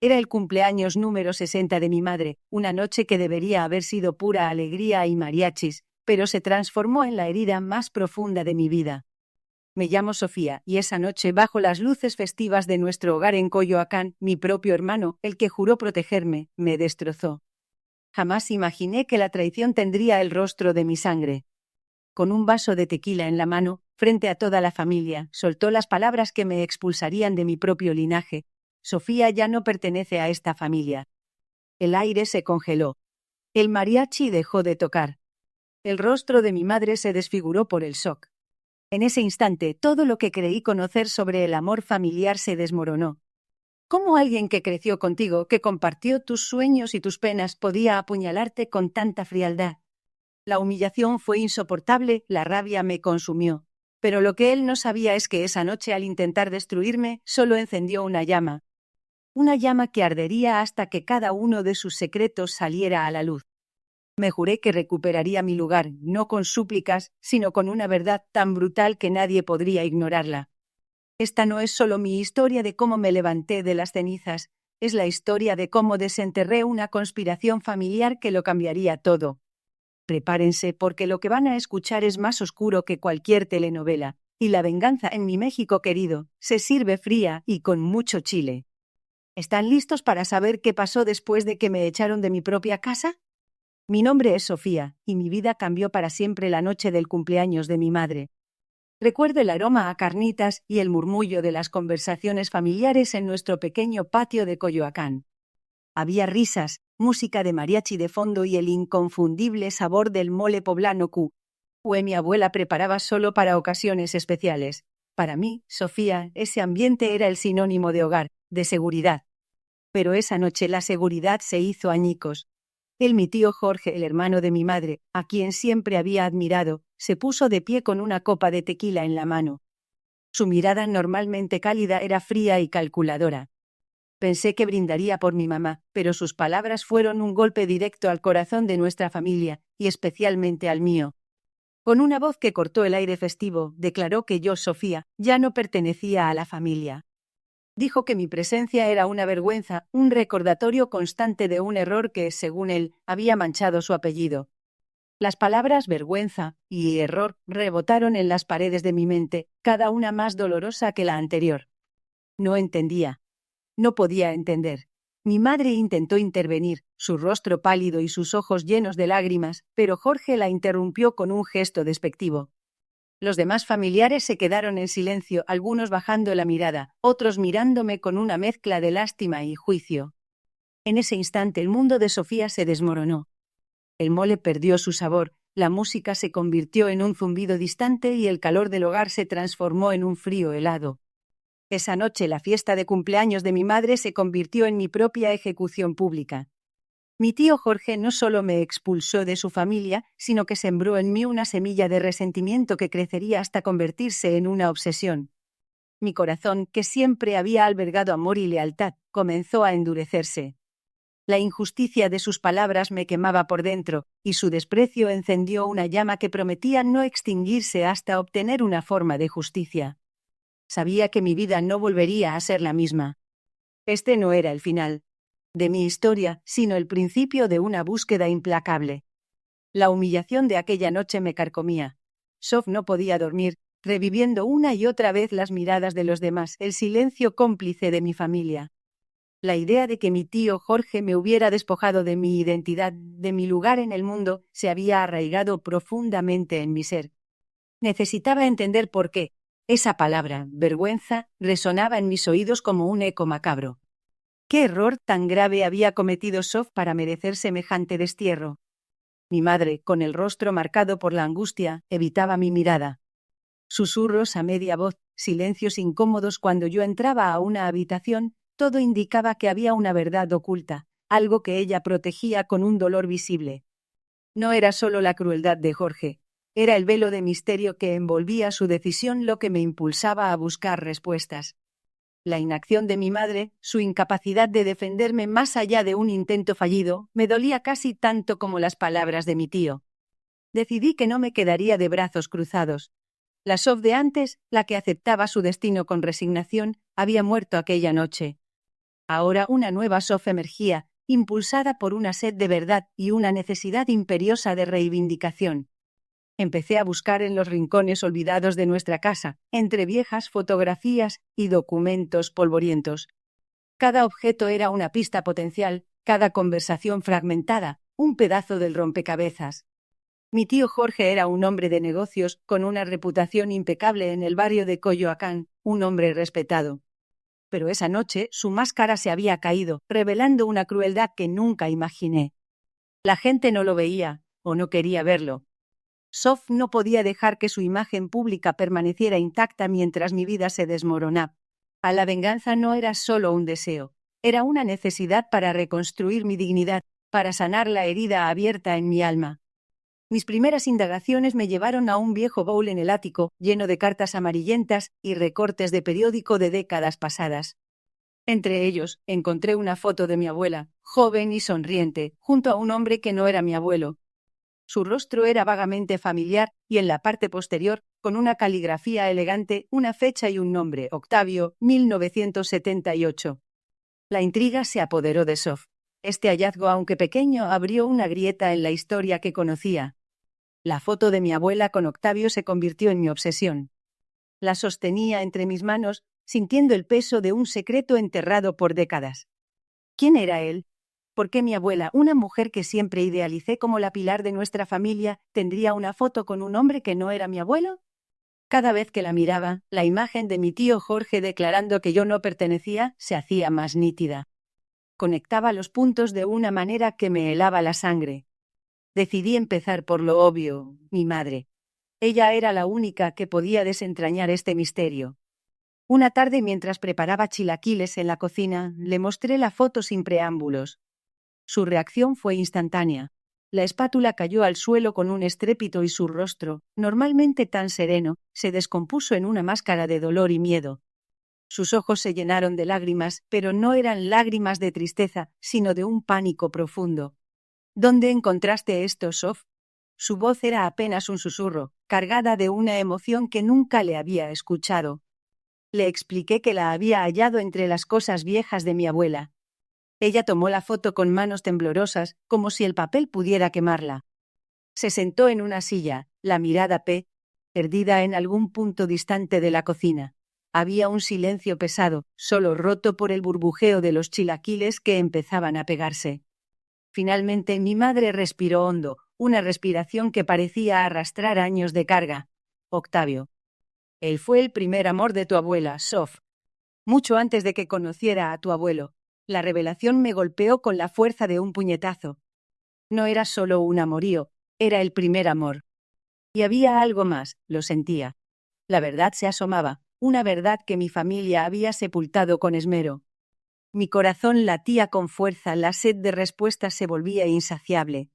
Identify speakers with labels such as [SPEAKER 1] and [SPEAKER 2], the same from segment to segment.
[SPEAKER 1] Era el cumpleaños número 60 de mi madre, una noche que debería haber sido pura alegría y mariachis, pero se transformó en la herida más profunda de mi vida. Me llamo Sofía, y esa noche, bajo las luces festivas de nuestro hogar en Coyoacán, mi propio hermano, el que juró protegerme, me destrozó. Jamás imaginé que la traición tendría el rostro de mi sangre. Con un vaso de tequila en la mano, frente a toda la familia, soltó las palabras que me expulsarían de mi propio linaje. Sofía ya no pertenece a esta familia. El aire se congeló. El mariachi dejó de tocar. El rostro de mi madre se desfiguró por el shock. En ese instante, todo lo que creí conocer sobre el amor familiar se desmoronó. ¿Cómo alguien que creció contigo, que compartió tus sueños y tus penas, podía apuñalarte con tanta frialdad? La humillación fue insoportable, la rabia me consumió. Pero lo que él no sabía es que esa noche, al intentar destruirme, solo encendió una llama. Una llama que ardería hasta que cada uno de sus secretos saliera a la luz. Me juré que recuperaría mi lugar, no con súplicas, sino con una verdad tan brutal que nadie podría ignorarla. Esta no es solo mi historia de cómo me levanté de las cenizas, es la historia de cómo desenterré una conspiración familiar que lo cambiaría todo. Prepárense porque lo que van a escuchar es más oscuro que cualquier telenovela, y la venganza en mi México querido se sirve fría y con mucho chile. ¿Están listos para saber qué pasó después de que me echaron de mi propia casa? Mi nombre es Sofía, y mi vida cambió para siempre la noche del cumpleaños de mi madre. Recuerdo el aroma a carnitas y el murmullo de las conversaciones familiares en nuestro pequeño patio de Coyoacán. Había risas, música de mariachi de fondo y el inconfundible sabor del mole poblano que mi abuela preparaba solo para ocasiones especiales. Para mí, Sofía, ese ambiente era el sinónimo de hogar, de seguridad. Pero esa noche la seguridad se hizo añicos. Mi tío Jorge, el hermano de mi madre, a quien siempre había admirado, se puso de pie con una copa de tequila en la mano. Su mirada, normalmente cálida, era fría y calculadora. Pensé que brindaría por mi mamá, pero sus palabras fueron un golpe directo al corazón de nuestra familia, y especialmente al mío. Con una voz que cortó el aire festivo, declaró que yo, Sofía, ya no pertenecía a la familia. Dijo que mi presencia era una vergüenza, un recordatorio constante de un error que, según él, había manchado su apellido. Las palabras vergüenza y error rebotaron en las paredes de mi mente, cada una más dolorosa que la anterior. No entendía. No podía entender. Mi madre intentó intervenir, su rostro pálido y sus ojos llenos de lágrimas, pero Jorge la interrumpió con un gesto despectivo. Los demás familiares se quedaron en silencio, algunos bajando la mirada, otros mirándome con una mezcla de lástima y juicio. En ese instante el mundo de Sofía se desmoronó. El mole perdió su sabor, la música se convirtió en un zumbido distante y el calor del hogar se transformó en un frío helado. Esa noche la fiesta de cumpleaños de mi madre se convirtió en mi propia ejecución pública. Mi tío Jorge no solo me expulsó de su familia, sino que sembró en mí una semilla de resentimiento que crecería hasta convertirse en una obsesión. Mi corazón, que siempre había albergado amor y lealtad, comenzó a endurecerse. La injusticia de sus palabras me quemaba por dentro, y su desprecio encendió una llama que prometía no extinguirse hasta obtener una forma de justicia. Sabía que mi vida no volvería a ser la misma. Este no era el final de mi historia, sino el principio de una búsqueda implacable. La humillación de aquella noche me carcomía. Sof no podía dormir, reviviendo una y otra vez las miradas de los demás, el silencio cómplice de mi familia. La idea de que mi tío Jorge me hubiera despojado de mi identidad, de mi lugar en el mundo, se había arraigado profundamente en mi ser. Necesitaba entender por qué. Esa palabra, vergüenza, resonaba en mis oídos como un eco macabro. ¿Qué error tan grave había cometido Sof para merecer semejante destierro? Mi madre, con el rostro marcado por la angustia, evitaba mi mirada. Susurros a media voz, silencios incómodos cuando yo entraba a una habitación, todo indicaba que había una verdad oculta, algo que ella protegía con un dolor visible. No era solo la crueldad de Jorge, era el velo de misterio que envolvía su decisión lo que me impulsaba a buscar respuestas. La inacción de mi madre, su incapacidad de defenderme más allá de un intento fallido, me dolía casi tanto como las palabras de mi tío. Decidí que no me quedaría de brazos cruzados. La Sof de antes, la que aceptaba su destino con resignación, había muerto aquella noche. Ahora una nueva Sof emergía, impulsada por una sed de verdad y una necesidad imperiosa de reivindicación. Empecé a buscar en los rincones olvidados de nuestra casa, entre viejas fotografías y documentos polvorientos. Cada objeto era una pista potencial, cada conversación fragmentada, un pedazo del rompecabezas. Mi tío Jorge era un hombre de negocios con una reputación impecable en el barrio de Coyoacán, un hombre respetado. Pero esa noche su máscara se había caído, revelando una crueldad que nunca imaginé. La gente no lo veía, o no quería verlo. Sof no podía dejar que su imagen pública permaneciera intacta mientras mi vida se desmoronaba. La venganza no era solo un deseo, era una necesidad para reconstruir mi dignidad, para sanar la herida abierta en mi alma. Mis primeras indagaciones me llevaron a un viejo baúl en el ático, lleno de cartas amarillentas y recortes de periódico de décadas pasadas. Entre ellos, encontré una foto de mi abuela, joven y sonriente, junto a un hombre que no era mi abuelo. Su rostro era vagamente familiar y en la parte posterior, con una caligrafía elegante, una fecha y un nombre, Octavio, 1978. La intriga se apoderó de Sof. Este hallazgo, aunque pequeño, abrió una grieta en la historia que conocía. La foto de mi abuela con Octavio se convirtió en mi obsesión. La sostenía entre mis manos, sintiendo el peso de un secreto enterrado por décadas. ¿Quién era él? ¿Por qué mi abuela, una mujer que siempre idealicé como la pilar de nuestra familia, tendría una foto con un hombre que no era mi abuelo? Cada vez que la miraba, la imagen de mi tío Jorge declarando que yo no pertenecía se hacía más nítida. Conectaba los puntos de una manera que me helaba la sangre. Decidí empezar por lo obvio, mi madre. Ella era la única que podía desentrañar este misterio. Una tarde, mientras preparaba chilaquiles en la cocina, le mostré la foto sin preámbulos. Su reacción fue instantánea. La espátula cayó al suelo con un estrépito y su rostro, normalmente tan sereno, se descompuso en una máscara de dolor y miedo. Sus ojos se llenaron de lágrimas, pero no eran lágrimas de tristeza, sino de un pánico profundo. ¿Dónde encontraste esto, Sof? Su voz era apenas un susurro, cargada de una emoción que nunca le había escuchado. Le expliqué que la había hallado entre las cosas viejas de mi abuela. Ella tomó la foto con manos temblorosas, como si el papel pudiera quemarla. Se sentó en una silla, la mirada perdida en algún punto distante de la cocina. Había un silencio pesado, solo roto por el burbujeo de los chilaquiles que empezaban a pegarse. Finalmente mi madre respiró hondo, una respiración que parecía arrastrar años de carga. Octavio. Él fue el primer amor de tu abuela, Sof. Mucho antes de que conociera a tu abuelo. La revelación me golpeó con la fuerza de un puñetazo. No era solo un amorío, era el primer amor. Y había algo más, lo sentía. La verdad se asomaba, una verdad que mi familia había sepultado con esmero. Mi corazón latía con fuerza, la sed de respuestas se volvía insaciable.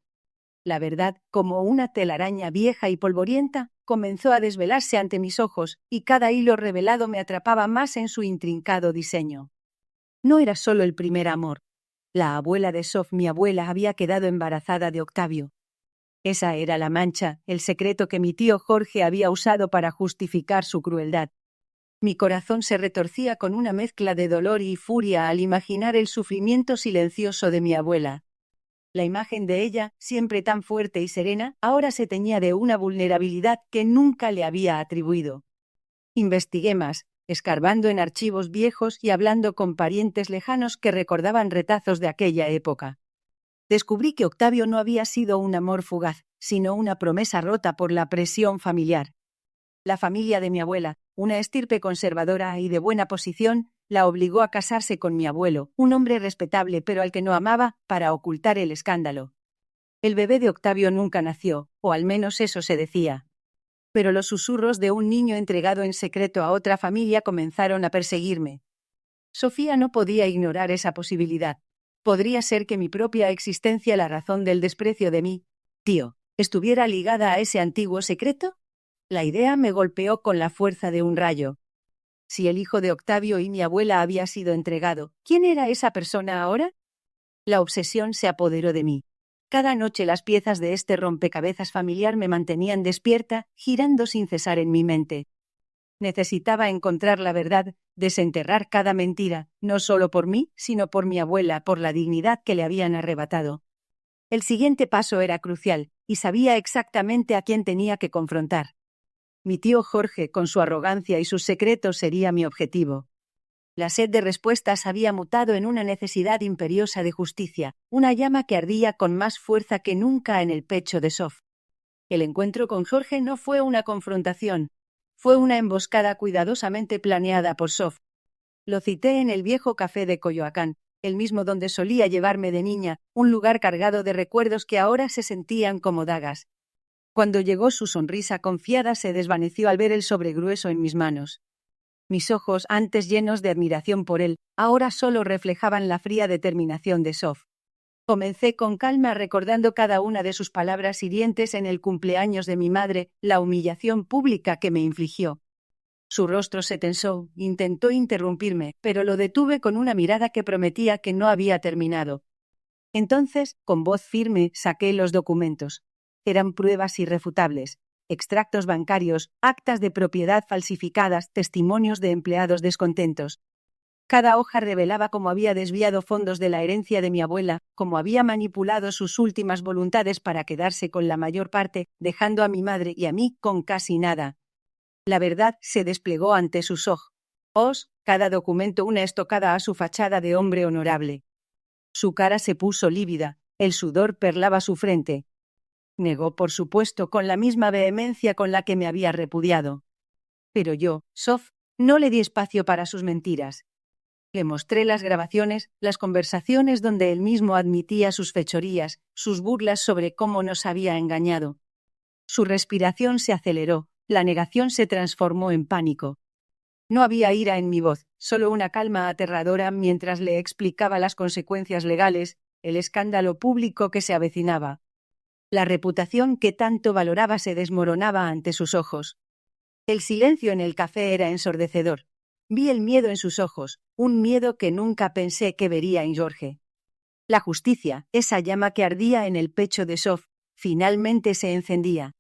[SPEAKER 1] La verdad, como una telaraña vieja y polvorienta, comenzó a desvelarse ante mis ojos, y cada hilo revelado me atrapaba más en su intrincado diseño. No era solo el primer amor. La abuela de Sof, mi abuela, había quedado embarazada de Octavio. Esa era la mancha, el secreto que mi tío Jorge había usado para justificar su crueldad. Mi corazón se retorcía con una mezcla de dolor y furia al imaginar el sufrimiento silencioso de mi abuela. La imagen de ella, siempre tan fuerte y serena, ahora se teñía de una vulnerabilidad que nunca le había atribuido. Investigué más, escarbando en archivos viejos y hablando con parientes lejanos que recordaban retazos de aquella época. Descubrí que Octavio no había sido un amor fugaz, sino una promesa rota por la presión familiar. La familia de mi abuela, una estirpe conservadora y de buena posición, la obligó a casarse con mi abuelo, un hombre respetable pero al que no amaba, para ocultar el escándalo. El bebé de Octavio nunca nació, o al menos eso se decía. Pero los susurros de un niño entregado en secreto a otra familia comenzaron a perseguirme. Sofía no podía ignorar esa posibilidad. Podría ser que mi propia existencia, la razón del desprecio de mí, tío, estuviera ligada a ese antiguo secreto. La idea me golpeó con la fuerza de un rayo. Si el hijo de Octavio y mi abuela había sido entregado, ¿quién era esa persona ahora? La obsesión se apoderó de mí. Cada noche las piezas de este rompecabezas familiar me mantenían despierta, girando sin cesar en mi mente. Necesitaba encontrar la verdad, desenterrar cada mentira, no solo por mí, sino por mi abuela, por la dignidad que le habían arrebatado. El siguiente paso era crucial, y sabía exactamente a quién tenía que confrontar. Mi tío Jorge, con su arrogancia y sus secretos, sería mi objetivo. La sed de respuestas había mutado en una necesidad imperiosa de justicia, una llama que ardía con más fuerza que nunca en el pecho de Sof. El encuentro con Jorge no fue una confrontación, fue una emboscada cuidadosamente planeada por Sof. Lo cité en el viejo café de Coyoacán, el mismo donde solía llevarme de niña, un lugar cargado de recuerdos que ahora se sentían como dagas. Cuando llegó, su sonrisa confiada se desvaneció al ver el sobregrueso en mis manos. Mis ojos, antes llenos de admiración por él, ahora solo reflejaban la fría determinación de Sof. Comencé con calma recordando cada una de sus palabras hirientes en el cumpleaños de mi madre, la humillación pública que me infligió. Su rostro se tensó, intentó interrumpirme, pero lo detuve con una mirada que prometía que no había terminado. Entonces, con voz firme, saqué los documentos. Eran pruebas irrefutables. Extractos bancarios, actas de propiedad falsificadas, testimonios de empleados descontentos. Cada hoja revelaba cómo había desviado fondos de la herencia de mi abuela, cómo había manipulado sus últimas voluntades para quedarse con la mayor parte, dejando a mi madre y a mí con casi nada. La verdad se desplegó ante sus ojos, cada documento una estocada a su fachada de hombre honorable. Su cara se puso lívida, el sudor perlaba su frente. Negó, por supuesto, con la misma vehemencia con la que me había repudiado. Pero yo, Sof, no le di espacio para sus mentiras. Le mostré las grabaciones, las conversaciones donde él mismo admitía sus fechorías, sus burlas sobre cómo nos había engañado. Su respiración se aceleró, la negación se transformó en pánico. No había ira en mi voz, solo una calma aterradora mientras le explicaba las consecuencias legales, el escándalo público que se avecinaba. La reputación que tanto valoraba se desmoronaba ante sus ojos. El silencio en el café era ensordecedor. Vi el miedo en sus ojos, un miedo que nunca pensé que vería en Jorge. La justicia, esa llama que ardía en el pecho de Sof, finalmente se encendía.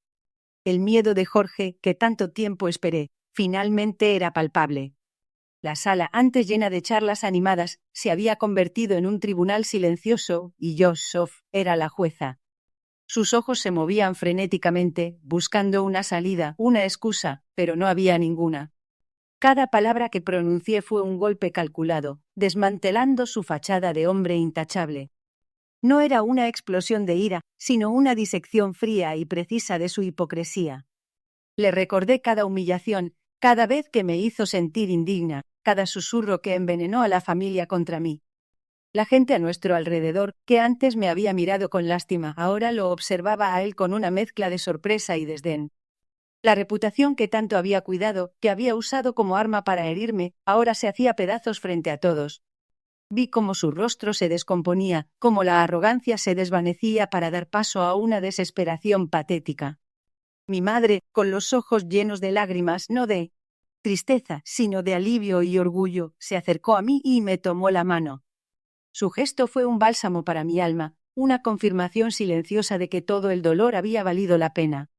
[SPEAKER 1] El miedo de Jorge, que tanto tiempo esperé, finalmente era palpable. La sala, antes llena de charlas animadas, se había convertido en un tribunal silencioso, y yo, Sof, era la jueza. Sus ojos se movían frenéticamente, buscando una salida, una excusa, pero no había ninguna. Cada palabra que pronuncié fue un golpe calculado, desmantelando su fachada de hombre intachable. No era una explosión de ira, sino una disección fría y precisa de su hipocresía. Le recordé cada humillación, cada vez que me hizo sentir indigna, cada susurro que envenenó a la familia contra mí. La gente a nuestro alrededor, que antes me había mirado con lástima, ahora lo observaba a él con una mezcla de sorpresa y desdén. La reputación que tanto había cuidado, que había usado como arma para herirme, ahora se hacía pedazos frente a todos. Vi cómo su rostro se descomponía, cómo la arrogancia se desvanecía para dar paso a una desesperación patética. Mi madre, con los ojos llenos de lágrimas, no de tristeza, sino de alivio y orgullo, se acercó a mí y me tomó la mano. Su gesto fue un bálsamo para mi alma, una confirmación silenciosa de que todo el dolor había valido la pena.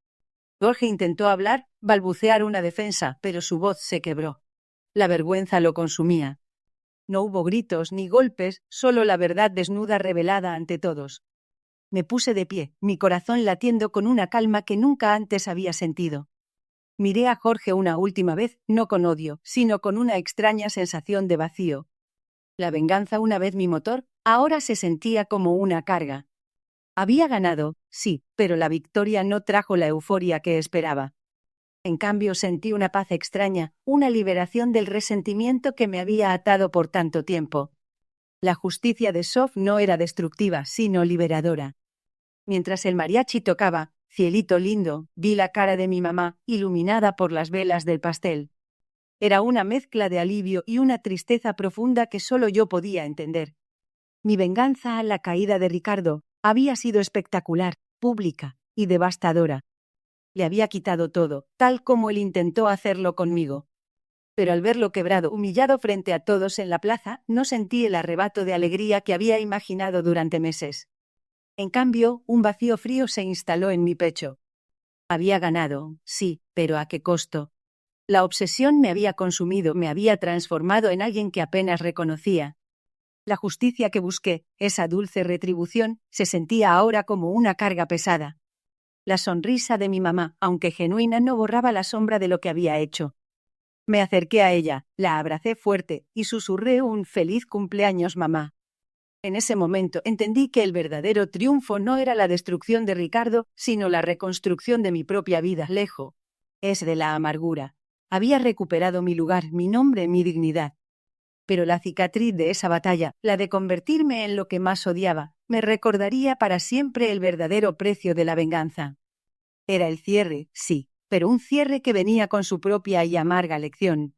[SPEAKER 1] Jorge intentó hablar, balbucear una defensa, pero su voz se quebró. La vergüenza lo consumía. No hubo gritos ni golpes, solo la verdad desnuda revelada ante todos. Me puse de pie, mi corazón latiendo con una calma que nunca antes había sentido. Miré a Jorge una última vez, no con odio, sino con una extraña sensación de vacío. La venganza, una vez mi motor, ahora se sentía como una carga. Había ganado, sí, pero la victoria no trajo la euforia que esperaba. En cambio, sentí una paz extraña, una liberación del resentimiento que me había atado por tanto tiempo. La justicia de Sof no era destructiva, sino liberadora. Mientras el mariachi tocaba, cielito lindo, vi la cara de mi mamá, iluminada por las velas del pastel. Era una mezcla de alivio y una tristeza profunda que solo yo podía entender. Mi venganza a la caída de Ricardo había sido espectacular, pública y devastadora. Le había quitado todo, tal como él intentó hacerlo conmigo. Pero al verlo quebrado, humillado frente a todos en la plaza, no sentí el arrebato de alegría que había imaginado durante meses. En cambio, un vacío frío se instaló en mi pecho. Había ganado, sí, pero ¿a qué costo? La obsesión me había consumido, me había transformado en alguien que apenas reconocía. La justicia que busqué, esa dulce retribución, se sentía ahora como una carga pesada. La sonrisa de mi mamá, aunque genuina, no borraba la sombra de lo que había hecho. Me acerqué a ella, la abracé fuerte y susurré un feliz cumpleaños, mamá. En ese momento entendí que el verdadero triunfo no era la destrucción de Ricardo, sino la reconstrucción de mi propia vida, lejos es de la amargura. Había recuperado mi lugar, mi nombre, mi dignidad. Pero la cicatriz de esa batalla, la de convertirme en lo que más odiaba, me recordaría para siempre el verdadero precio de la venganza. Era el cierre, sí, pero un cierre que venía con su propia y amarga lección.